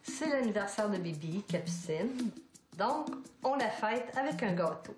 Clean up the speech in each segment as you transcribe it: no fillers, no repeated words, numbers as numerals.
C'est l'anniversaire de Bibi, Capucine. Donc, on la fête avec un gâteau.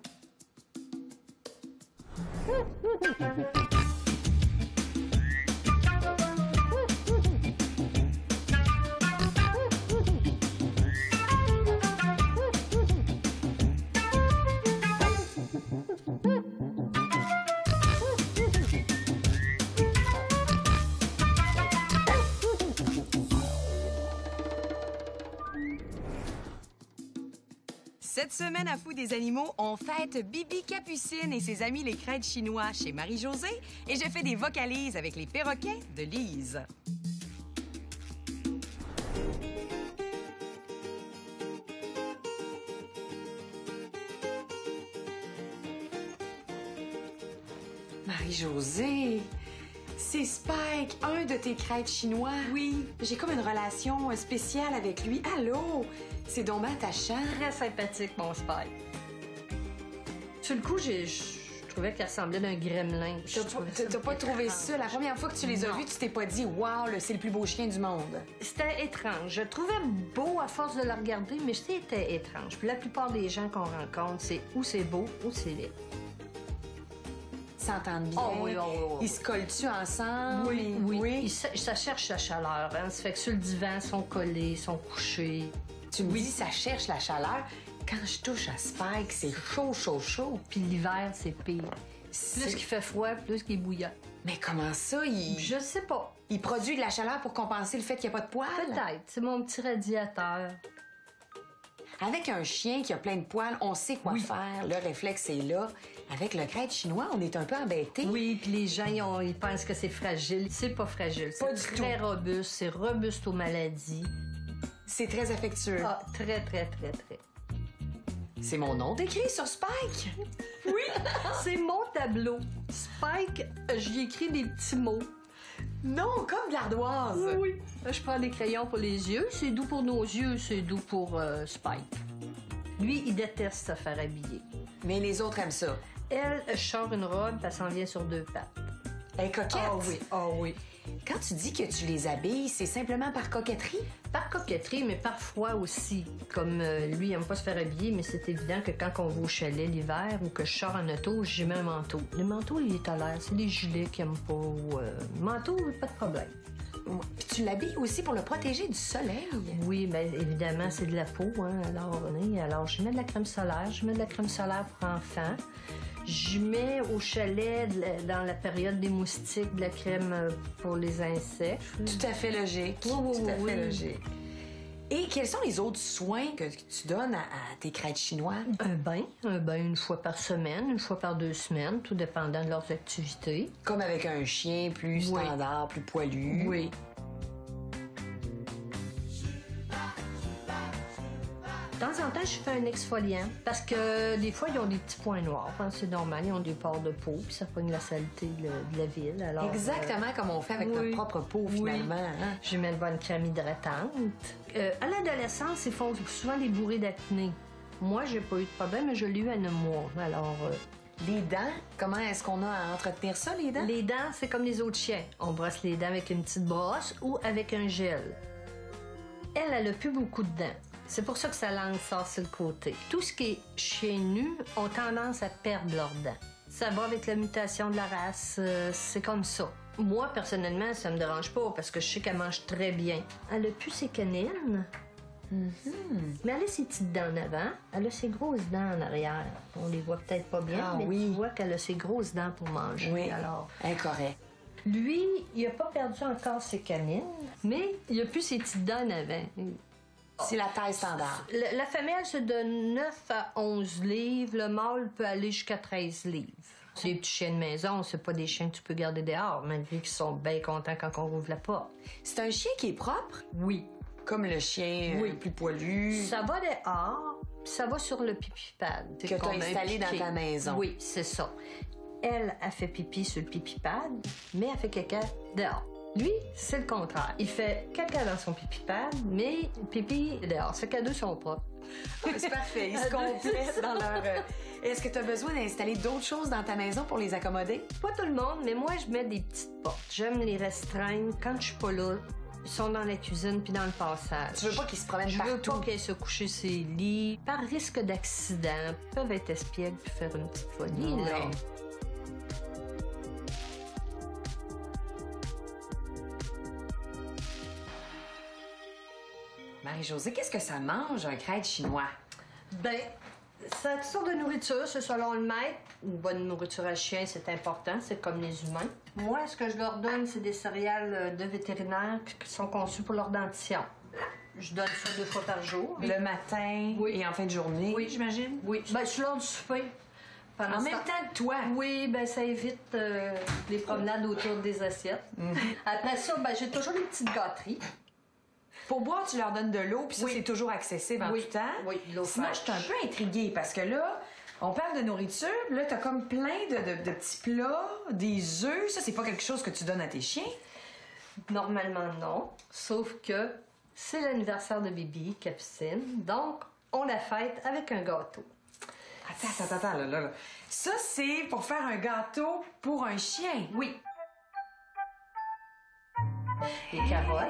Cette semaine à Fou des animaux, on fête Bibi Capucine et ses amis les crêtes chinois chez Marie-Josée et je fais des vocalises avec les perroquets de Lise. Marie-Josée, c'est Spike, un de tes crêtes chinois. Oui. J'ai comme une relation spéciale avec lui. Allô? C'est donc bien attachant. Très sympathique, mon Spike. Sur le coup, je trouvais qu'il ressemblait d'un gremlin. T'as pas trouvé ça? La première fois que tu les as vus, tu t'es pas dit « Wow, c'est le plus beau chien du monde ». C'était étrange. Je le trouvais beau à force de le regarder, mais c'était étrange. Puis la plupart des gens qu'on rencontre, c'est ou c'est beau ou c'est laid. S'entendent bien. Oh oui, oh oui, oh oui. Ils se collent-tu ensemble? Oui. Ça cherche la chaleur. Hein? Ça fait que sur le divan, ils sont collés, ils sont couchés. Tu me dis, ça cherche la chaleur. Quand je touche à Spike, c'est chaud, chaud, chaud. Puis l'hiver, c'est pire. Plus qu'il fait froid, plus qu'il est bouillant. Mais comment ça, Je sais pas. Il produit de la chaleur pour compenser le fait qu'il n'y a pas de poils? Peut-être. C'est mon petit radiateur. Avec un chien qui a plein de poils, on sait quoi faire. Le réflexe est là. Avec le crête chinois, on est un peu embêtés. Oui, puis les gens, ils pensent que c'est fragile. C'est pas fragile. C'est très robuste. C'est robuste aux maladies. C'est très affectueux. Ah, très. C'est mon nom décrit sur Spike. Oui, c'est mon tableau. Spike, j'y écris des petits mots. Non, comme de l'ardoise. Oui. Je prends des crayons pour les yeux. C'est doux pour nos yeux, c'est doux pour Spike. Lui, il déteste se faire habiller. Mais les autres aiment ça. Elle sort une robe, elle s'en vient sur deux pattes. Elle est coquette. Ah oui. Quand tu dis que tu les habilles, c'est simplement par coquetterie? Par coquetterie, mais parfois aussi. Comme lui, il n'aime pas se faire habiller, mais c'est évident que quand on va au chalet l'hiver ou que je sors en auto, j'y mets un manteau. Le manteau, il est à l'air. C'est les gilets qu'il n'aime pas. Le manteau, pas de problème. Puis tu l'habilles aussi pour le protéger du soleil? Oui, bien évidemment, c'est de la peau. Hein? Alors, je mets de la crème solaire. Je mets de la crème solaire pour enfants. Je mets au chalet, dans la période des moustiques, de la crème pour les insectes. Tout à fait logique. Oui. Tout à fait logique. Et quels sont les autres soins que tu donnes à tes crêtes chinois? Un bain une fois par semaine, une fois par 2 semaines, tout dépendant de leurs activités. Comme avec un chien plus standard, plus poilu. Oui. De temps en temps, je fais un exfoliant parce que des fois, ils ont des petits points noirs. Hein, c'est normal, ils ont des pores de peau, puis ça pogne la saleté de la ville. Alors, exactement comme on fait avec notre propre peau, finalement. Hein? Je mets une bonne crème hydratante. À l'adolescence, ils font souvent des bourrées d'acné. Moi, j'ai pas eu de problème, mais je l'ai eu à 9 mois. Alors, les dents, comment est-ce qu'on a à entretenir ça, les dents? Les dents, c'est comme les autres chiens. On brosse les dents avec une petite brosse ou avec un gel. Elle a plus beaucoup de dents. C'est pour ça que sa langue sort sur le côté. Tout ce qui est chien nu ont tendance à perdre leurs dents. Ça va avec la mutation de la race, c'est comme ça. Moi, personnellement, ça me dérange pas parce que je sais qu'elle mange très bien. Elle a plus ses canines. Mais elle a ses petites dents en avant. Elle a ses grosses dents en arrière. On les voit peut-être pas bien, mais tu vois qu'elle a ses grosses dents pour manger. Oui, alors incorrect. Lui, il a pas perdu encore ses canines, mais il a plus ses petites dents en avant. C'est la taille standard. La femelle, c'est de 9 à 11 livres. Le mâle peut aller jusqu'à 13 livres. C'est des petits chiens de maison, c'est pas des chiens que tu peux garder dehors, malgré qu'ils sont bien contents quand on ouvre la porte. C'est un chien qui est propre? Oui. Comme le chien plus poilu? Ça va dehors, puis ça va sur le pipi-pad. Que tu as installé dans ta maison? Oui, c'est ça. Elle a fait pipi sur le pipi-pad, mais elle fait caca dehors. Lui, c'est le contraire. Il fait caca dans son pipi-pad, mais pipi dehors. Ça fait qu'à deux sont propres. C'est parfait. Ils se complètent dans leur... Est-ce que tu as besoin d'installer d'autres choses dans ta maison pour les accommoder? Pas tout le monde, mais moi, je mets des petites portes. J'aime les restreindre. Quand je suis pas là, Ils sont dans la cuisine puis dans le passage. Tu veux pas qu'ils se promènent Je veux partout? pas qu'ils se couchent ses lits. Par risque d'accident, ils peuvent être espiègles puis faire une petite folie, là. Ouais. Marie-Josée, qu'est-ce que ça mange, un crêpe chinois? Ben, ça a toutes sortes de nourriture, c'est selon le maître. Une bonne nourriture à chien, c'est important, c'est comme les humains. Moi, ce que je leur donne, c'est des céréales de vétérinaire qui sont conçues pour leur dentition. Je donne ça 2 fois par jour. Le matin et en fin de journée, Oui. j'imagine? Oui, ben, je leur du souper. Pendant En ce même temps- temps que toi? Oui, ben ça évite les promenades autour des assiettes. Après ça, ben j'ai toujours des petites gâteries. Pour boire, tu leur donnes de l'eau, puis ça, Oui. c'est toujours accessible en Oui. tout temps. Oui, de l'eau Sinon, je fraîche. suis un peu intriguée, parce que là, on parle de nourriture, là, t'as comme plein de petits plats, des œufs. Ça, c'est pas quelque chose que tu donnes à tes chiens? Normalement, non. Sauf que c'est l'anniversaire de Bibi, Capucine. Donc, on la fête avec un gâteau. Attends, là. Ça, c'est pour faire un gâteau pour un chien. Oui. Les carottes.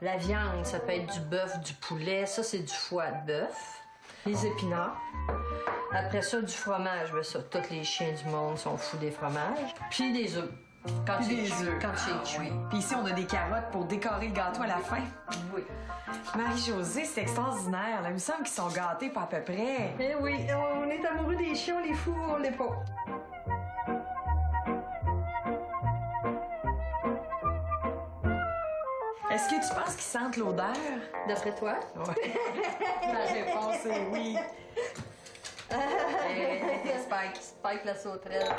La viande, ça peut être du bœuf, du poulet. Ça, c'est du foie de bœuf. Les épinards. Après ça, du fromage. Ben ça, tous les chiens du monde sont fous des fromages. Puis des œufs. Quand Puis c'est des cuit. œufs. Quand c'est cuit. Puis ici, on a des carottes pour décorer le gâteau à la fin. Oui. Marie-Josée, c'est extraordinaire. Là, il me semble qu'ils sont gâtés pas à peu près. Eh oui, on est amoureux des chiens, on les fout, on les pas. Est-ce que tu penses qu'ils sentent l'odeur? D'après toi? La réponse est oui. Spike la sauterelle.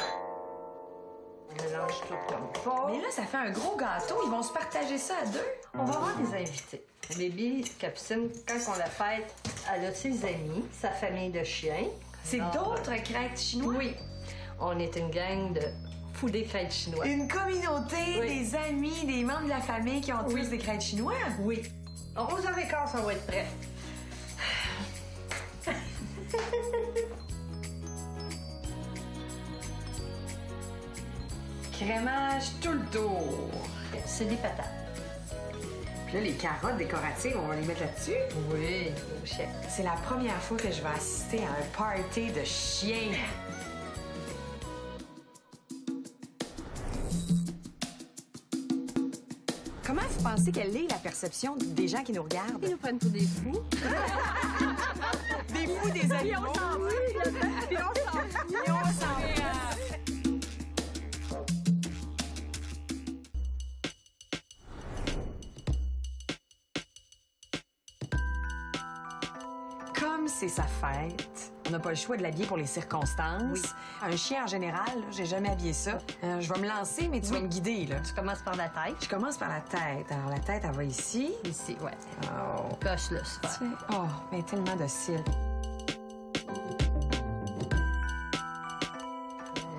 On mélange tout comme ça. Mais là, ça fait un gros gâteau. Ils vont se partager ça à 2. On va avoir des invités. Baby Capucine, quand on la fête, elle a ses amis, sa famille de chiens. C'est Alors, d'autres crêpes chinois? Oui. On est une gang de fous des crêpes chinois. Une communauté, Oui. des amis, des membres de la famille qui ont tous des crêpes chinois? Oui. En 11h15, ça va être prêt. Crémage tout le tour. C'est des patates. Puis là, les carottes décoratives, on va les mettre là-dessus. Oui, au chef. C'est la première fois que je vais assister à un party de chiens. Comment vous pensez qu'elle est, la perception des gens qui nous regardent? Ils nous prennent pour des fous. Des fous, des animaux. Puis on s'en fout. Comme c'est sa fête, on n'a pas le choix de l'habiller pour les circonstances. Oui. Un chien, en général, là, j'ai jamais habillé ça. Je vais me lancer, mais tu vas me guider, là. Tu commences par la tête. Je commence par la tête. Alors, la tête, elle va ici. Ici, ouais. Oh, Coche-le, super. oh mais tellement docile.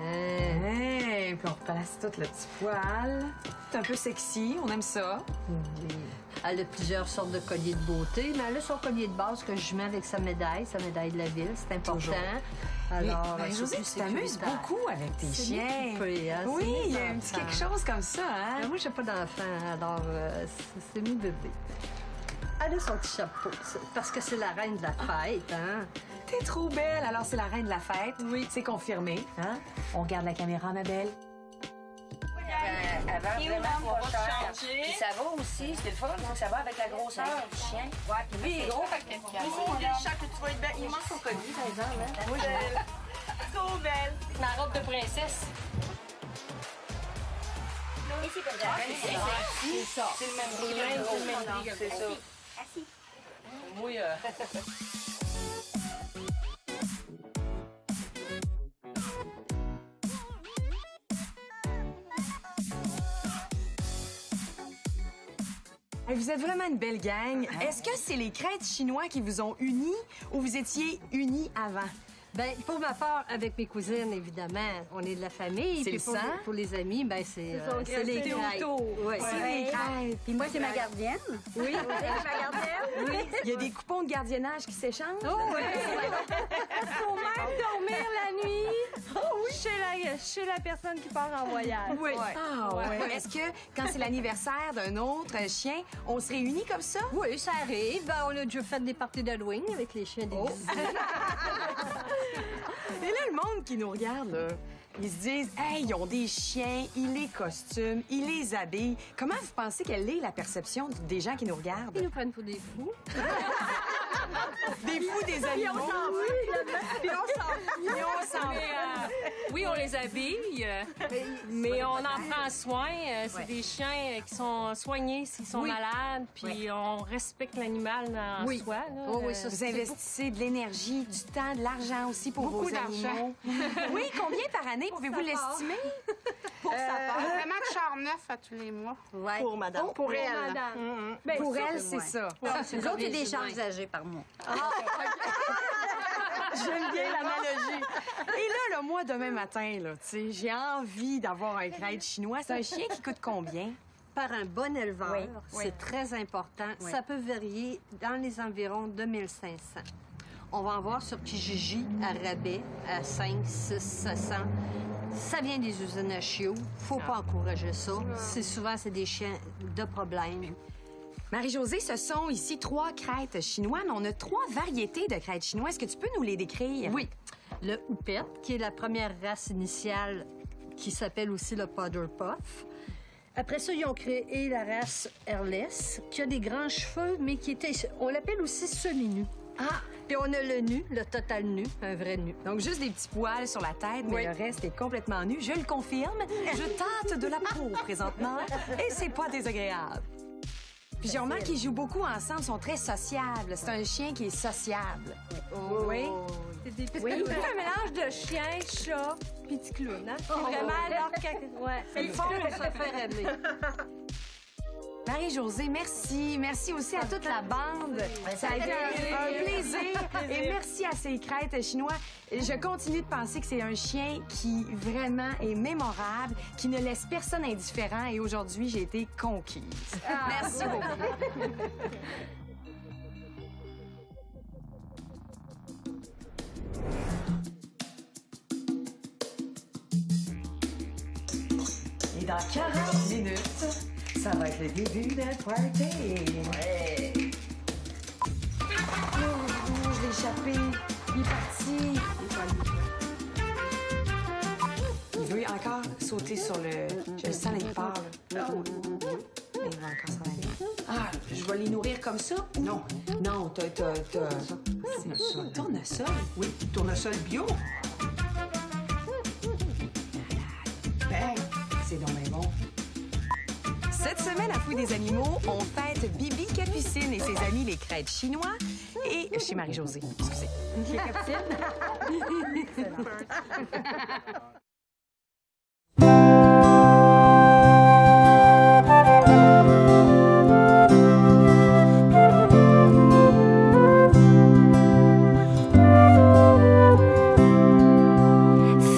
Hey, puis on replace tout le petit poil. C'est un peu sexy, on aime ça. Elle a plusieurs sortes de colliers de beauté, mais elle a son collier de base que je mets avec sa médaille de la ville, c'est important. Toujours. Alors, Mais, c'est Josée, plus tu t'amuses sécuritaire. beaucoup avec tes C'est chiens. m'occuper, hein, Oui, c'est il y a mes un petit enfants. quelque chose comme ça, hein? Mais moi, j'ai pas d'enfant, alors c'est mes bébés. Elle a son petit chapeau, parce que c'est la reine de la fête, hein? T'es trop belle, alors c'est la reine de la fête. Oui. C'est confirmé, hein? On regarde la caméra, ma belle. Avant, vraiment pas cher. Puis ça va aussi, c'est le fun, donc ça va avec la grosseur du chien. Ouais, puis lui, il est gros, fait que Tu vas être belle. Il manque son collier, par exemple. Hein? moi, Trop belle. ma robe de princesse. Ici, comme ça. C'est ça. C'est le même prix, c'est le même prix, c'est ça. Moi, Hey, vous êtes vraiment une belle gang. Est-ce que c'est les crêtes chinois qui vous ont unis ou vous étiez unis avant? Ben, pour ma part, avec mes cousines, évidemment, on est de la famille. C'est Puis le sang. pour les amis, ben, c'est les C'est crêpes. autour. Ouais. C'est les crêpes. Puis moi, c'est ma gardienne. Oui. Ma gardienne. Oui. Il y a des coupons de gardiennage qui s'échangent. Oh, oui. Faut même dormir la nuit chez la personne qui part en voyage. Oui. Ouais. Ah, ouais. Est-ce que quand c'est l'anniversaire d'un autre chien, on se réunit comme ça? Oui, ça arrive. Ben, on a déjà fait des parties d'Halloween avec les chiens des Et là, le monde qui nous regarde, là, ils se disent, hey, ils ont des chiens, ils les costument, ils les habillent. Comment vous pensez quelle est la perception des gens qui nous regardent? Ils nous prennent pour des fous. Des fous, des animaux. Puis on s'en fout. Oui, on les habille, mais on en prend soin. C'est des chiens qui sont soignés s'ils sont malades, puis on respecte l'animal en soi. Là. Oh, oui, ça, Vous investissez de l'énergie, du temps, de l'argent aussi pour vos animaux. Oui, combien par année pouvez-vous l'estimer? Pour sa part. Vraiment de char neuf à tous les mois. Ouais. Pour madame. Pour elle. Madame. Ben, Pour elle, c'est ça. Nous autres, c'est des charges âgées par mois. J'aime bien l'analogie. Et là, le mois demain matin, là, tu sais, j'ai envie d'avoir un crête chinois. C'est un chien qui coûte combien? Par un bon éleveur, Oui. c'est très important. Oui. Ça peut varier dans les environs de 1500. On va en voir sur Kijiji à rabais à 5, 6, 700. Ça vient des usines à chiots. Faut pas encourager ça. C'est des chiens de problème. Marie-Josée, ce sont ici 3 crêtes chinois, mais on a 3 variétés de crêtes chinois. Est-ce que tu peux nous les décrire? Oui. Le Houpette, qui est la première race initiale, qui s'appelle aussi le Powder Puff. Après ça, ils ont créé la race Hairless, qui a des grands cheveux, mais qui était... On l'appelle aussi semi-nu. Ah! Puis on a le nu, le total nu, un vrai nu. Donc, juste des petits poils sur la tête, mais le reste est complètement nu. Je le confirme. Je tâte de la peau présentement et c'est pas désagréable. Puis j'ai remarqué qu'ils jouent beaucoup ensemble, sont très sociables. C'est un chien qui est sociable. Oui. C'est des petits clowns. C'est un mélange de chien, chat, puis petit clown. Hein? C'est vraiment leur Ouais. Ils font pour se faire aimer. Marie-Josée, merci. Merci aussi à toute la bande. Ça a été un plaisir. Et merci à ces crêtes chinois. Je continue de penser que c'est un chien qui vraiment est mémorable, qui ne laisse personne indifférent. Et aujourd'hui, j'ai été conquise. Merci beaucoup. Et dans 40 minutes, ça va être le début d'un party. Ouais. Oh, je l'ai échappé. Il est parti. Il veut encore sauter sur le... Je le sens quelque part, là. Il va encore s'en aller. Ah, je vais les nourrir comme ça? Non. Non, t'as... C'est ça. Tournesol? Oui, tournesol bio. Ben, c'est donc bien bon. Cette semaine, à Fouille des animaux, on fête Bibi Capucine et ses amis les crêtes chinois et chez Marie-Josée. Excusez. Chez Capucine?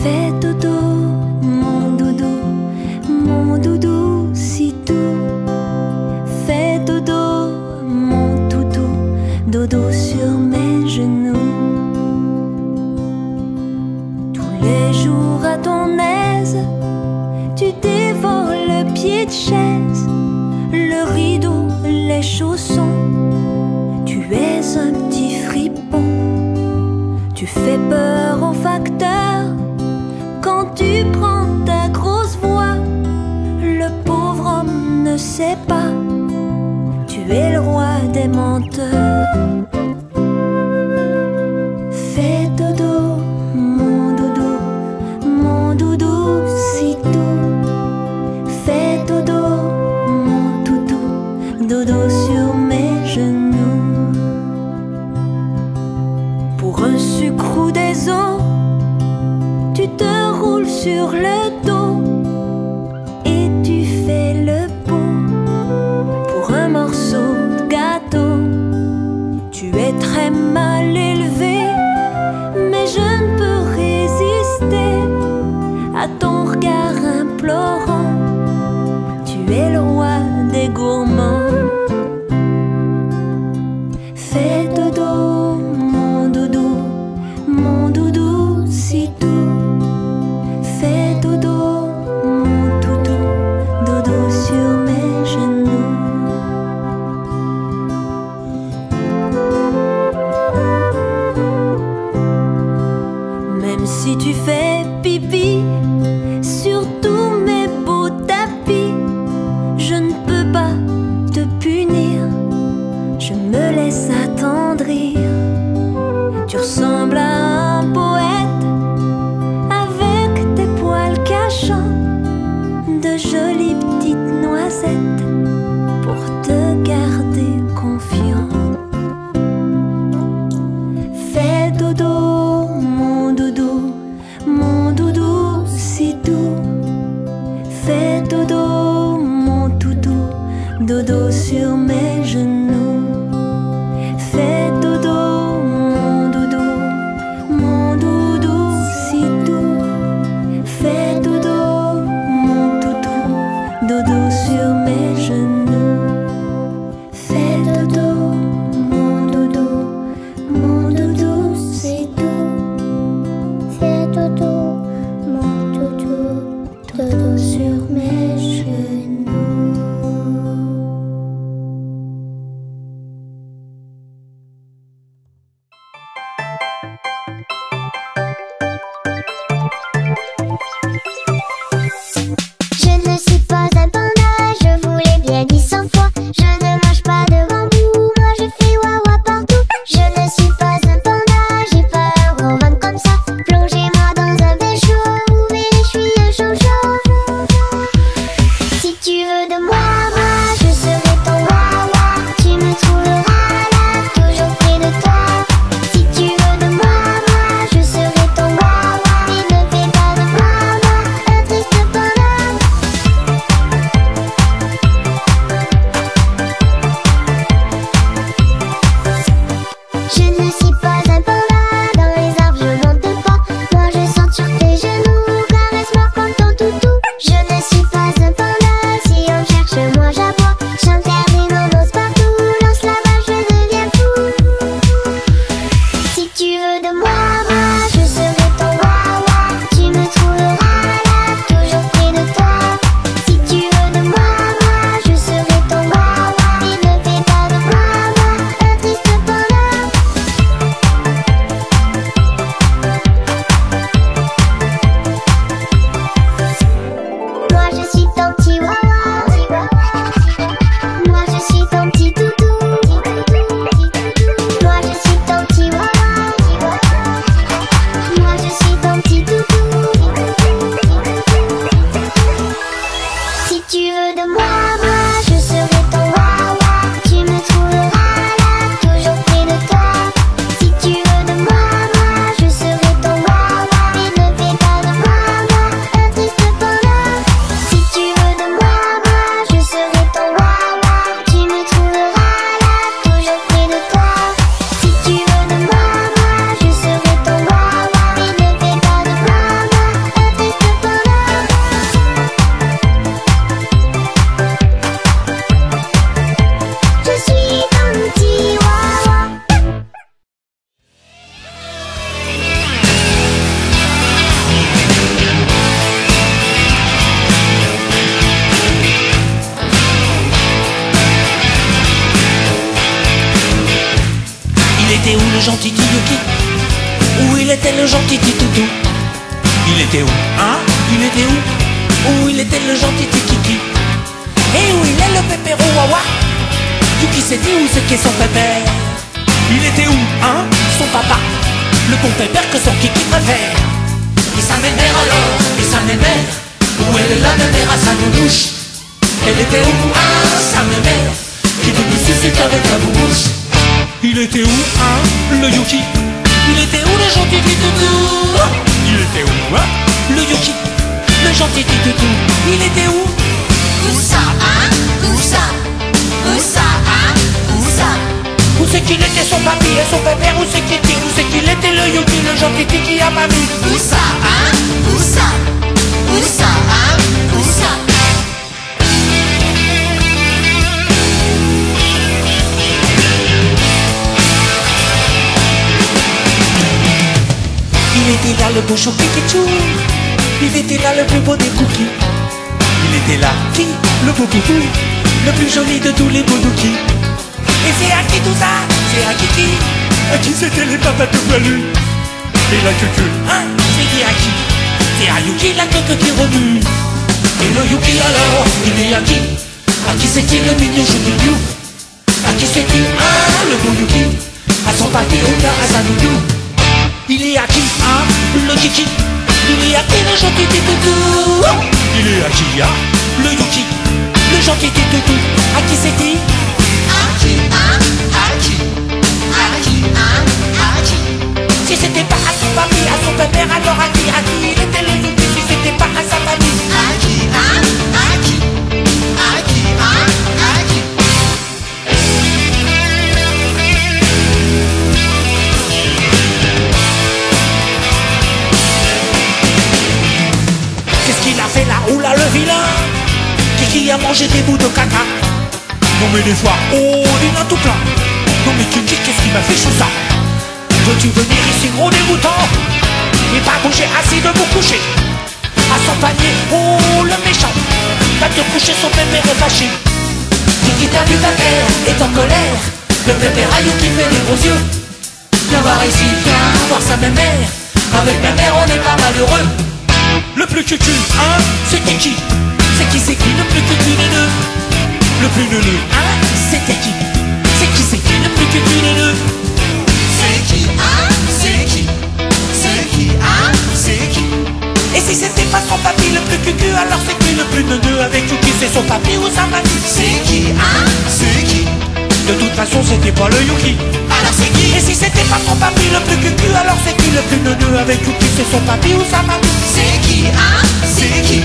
Fais dodo, mon doudou, si doux. Fais dodo, mon toutou, dodo sur mes genoux. Tous les jours à ton aise, tu dévores le pied de chaise, le rideau, les chaussons. Tu es un petit fripon, tu fais peur au facteur. Quand tu prends ta grosse voix, le pauvre homme ne sait pas. Tu es le roi des menteurs. Fais dodo, mon doudou, si doux. Fais dodo, mon toutou, dodo sur mes genoux. Pour un sucre ou des os, tu te roules sur le dos et tu fais le beau. Pour un morceau de gâteau, tu es très mal élevé, mais je ne gourmand. Fais dodo, mon doudou si doux. Fais dodo, mon doudou, dodo sur mes genoux. Même si tu fais pipi sur tous mes beaux tapis, je ne peux pas te punir, je me laisse attendrir. Tu ressembles à un poète avec tes poils cachants, de jolies petites noisettes pour te garder confiant. Fais dodo, mon doudou si doux. Fais dodo, mon doudou, dodo sur mes genoux. Fais dodo, mon doudou si doux. Fais dodo, mon doudou, dodo sur mes genoux. Fais dodo, mon doudou si doux. Fais dodo, mon doudou, dodo sur mes genoux. Je ne suis pas un panda, je vous l'ai bien dit 100 fois. Je ne mange pas de bambou, moi je fais wawa partout. Je ne suis pas un panda, j'ai pas un gros ventre comme ça. Plongez-moi dans un bain chaud, vous verrez je suis un chaud. Si tu veux de moi, je serai ton wawa. Tu me trouveras là, toujours près de toi. Si tu veux de moi, je serai ton wawa. Et ne fais pas de moi un triste panda. Je ne suis pas un panda, dans les arbres je monte pas. Moi je saute sur tes genoux, caresse-moi comme ton toutou. Je ne suis pas un panda, si on me cherche moi j'aboie. J'enterre des nonos partout, lance la vache je deviens fou. Si tu veux de moi, je serai ton wawa. Tu me trouveras là, toujours près de toi. Si tu veux de moi, je serai ton wawa. Et ne fais pas de moi un triste panda. Moi je suis ton petit wawa. Moi je suis ton petit toutou. Moi je suis ton petit wawa. Moi je suis ton petit toutou. Si tu veux de moi, je serai ton wawa. Tu me trouveras là, toujours près de toi. Si tu veux de moi, je serai ton wawa. Et ne fais pas de moi un triste panda. Si tu veux de moi, je serai ton wawa. Tu me trouveras là, toujours près de toi. Si tu veux de moi, je serai ton wawa. Et ne fais pas de moi un triste panda. Je suis ton petit wawa. Il était où le gentil Tiyuki? Où il était le gentil Titoutou? Il était où? Hein? Il était où? Où il était le gentil Tikiki? Et où il est le pépéro wawa? Yuki s'est dit où c'est qu'est son pépère? Il était où? Hein? Son papa? Le bon pépère que son kiki préfère. Et sa mémère alors? Et sa mémère? Où elle est la mémère à sa nounouche? Elle était où? Hein? Sa mémère? Qui devait sucer avec la bouche. Il était où, hein, le Yuki? Il était où le gentil Titoutou? Il était où, hein, le Yuki? Le gentil Titoutou, il était où? Où ça, hein? Où ça? Où ça, hein? Où ça? Où c'est qu'il était son papy et son pépère? Où c'est qu'il était? Où c'est qu'il était le Yuki, le gentil Tiki à mamie? Où ça, hein? Où ça? Où ça, hein? Où ça? Bonjour Pikachu. Il était là le plus beau des cookies. Il était là, qui? Le beau boubou, le plus joli de tous les boudouki. Et c'est à qui tout ça? C'est à qui? À qui c'était les papas tout poilus? Et la queue, hein? C'est qui à qui? C'est à Yuki la queue qui remue. Et le Yuki alors, il est à qui? À qui c'est-il le mignon choupinou? À qui c'est-il, hein? Le beau Yuki, à son pâté ou bien à sa nounou. Il est à qui, hein? Le Kiki. Il est à qui le gentil toutou? Il est à qui, hein? Le Yuki, le gentil toutou. À qui c'est-il? À qui, hein? À qui? À qui, hein? À qui? Si c'était pas à son papi, à son père, alors à qui? À qui il était le Yuki si c'était pas à sa famille? À qui, hein? À qui? À qui, hein? À qui? Qu'est-ce qu'il a fait là? Oula le vilain! Kiki a mangé des bouts de caca. Non mais des fois, oh, il en a tout plein. Non mais Kiki, qu'est-ce qui m'a fait chaud ça? Veux-tu venir ici gros dégoûtant? Et pas bouger assis de vous coucher. À son panier, oh le méchant, va te coucher, son bébé est fâché. Kiki t'a vu ta mère, est en colère. Le bébé Rayou qui fait des gros yeux. Viens voir ici, viens voir sa mère. Avec ma mère on est pas malheureux. Le plus cucu, hein, c'est qui? C'est qui le plus cucu des deux? Le plus neuneux, hein, c'était qui? C'est qui le plus cucu des deux? C'est qui, hein? C'est qui? C'est qui, hein? C'est qui? Et si c'était pas son papy le plus cucu, alors c'est qui le plus neuneux? Avec qui c'est son papy ou sa mamie? C'est qui, hein? C'est qui? De toute façon c'était pas le Yuki. Alors c'est qui? Et si c'était pas son papy le plus cucu, alors c'est qui le plus neuneux? Avec qui c'est son papy ou sa mamie? C'est qui, hein? C'est qui?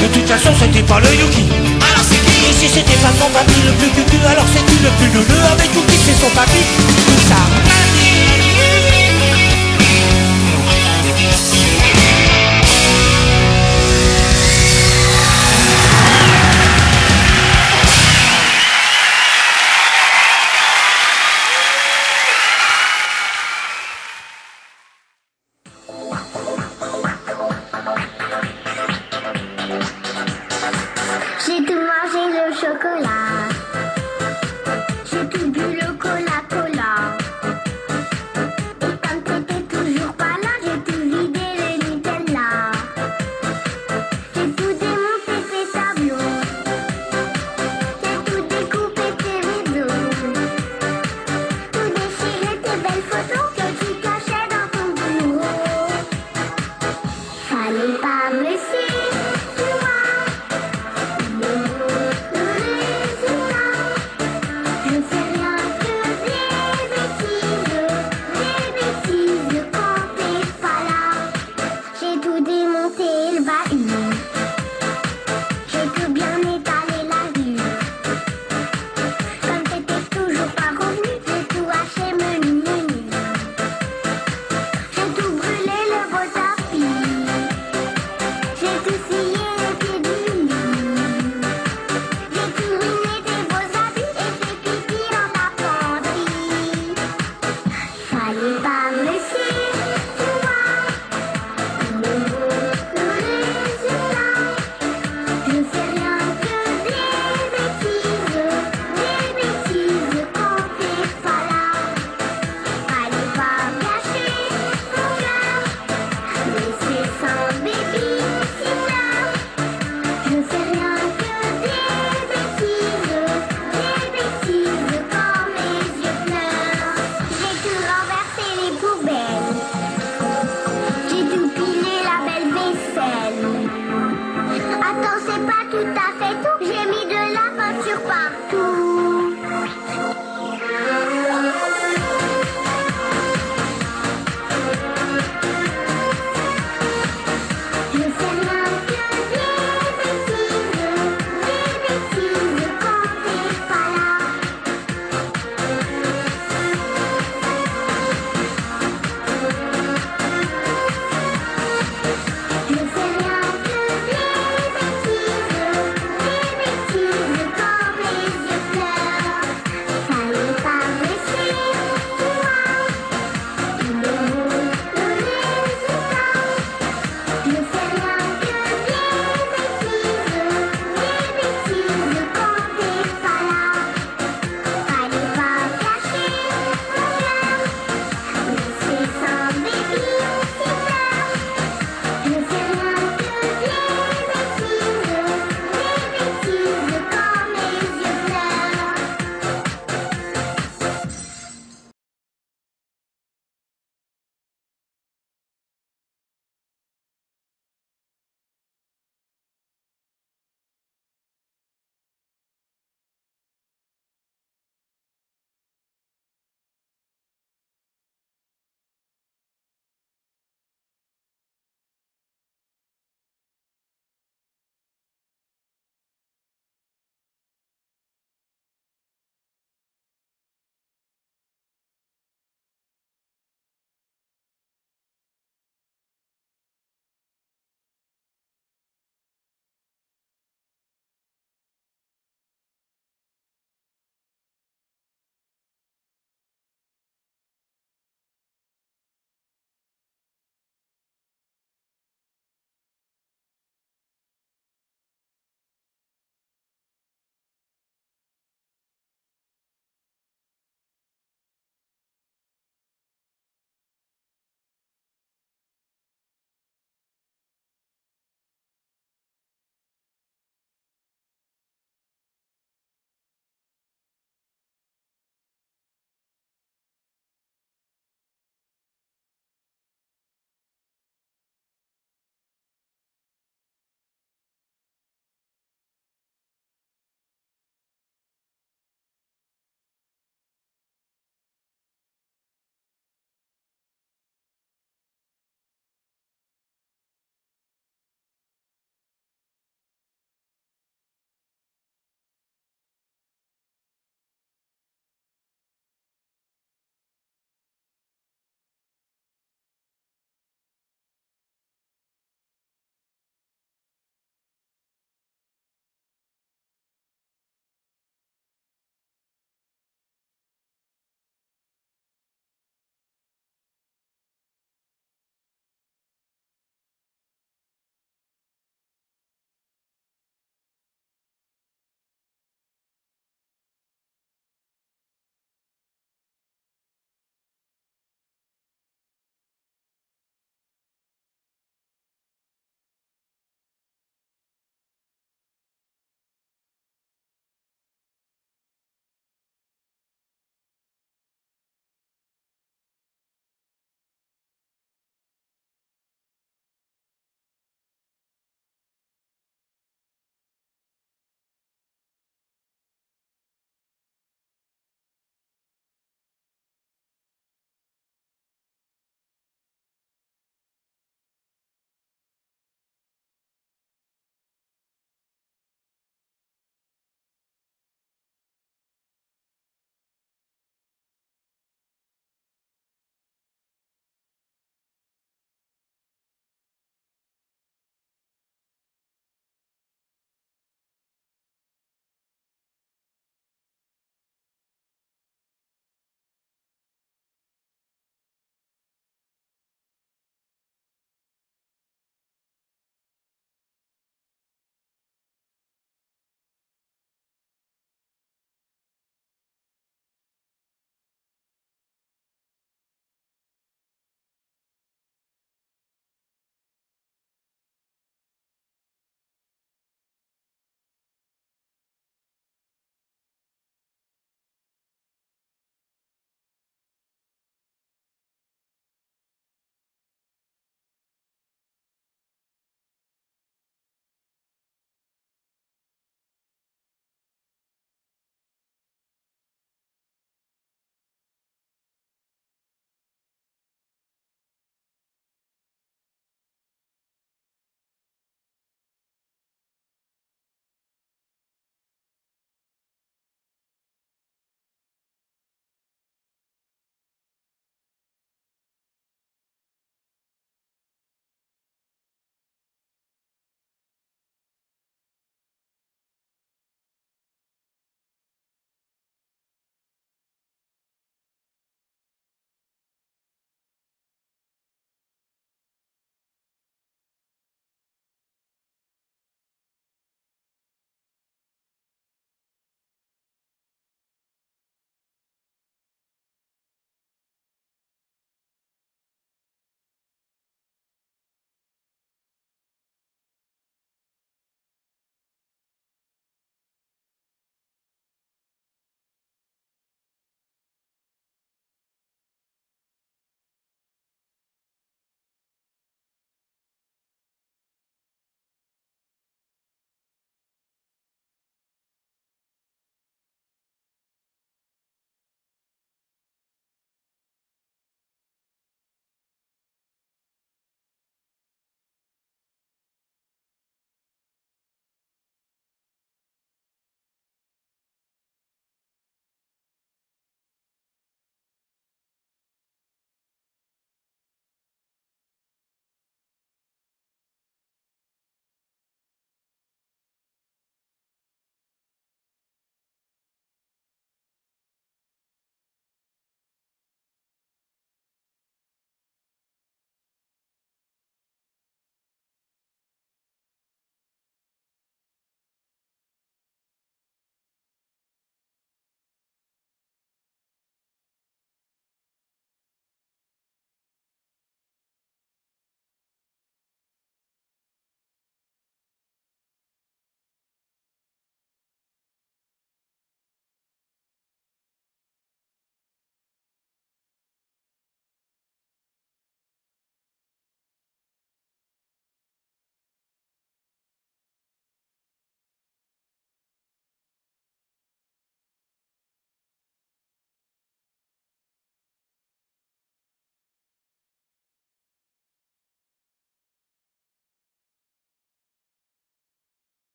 De toute façon c'était pas le Yuki. Alors c'est qui? Et si c'était pas son papy le plus cucu, alors c'est qui le plus neuneux? Avec qui c'est son papy ou sa mamie? J'ai tout mangé le chocolat.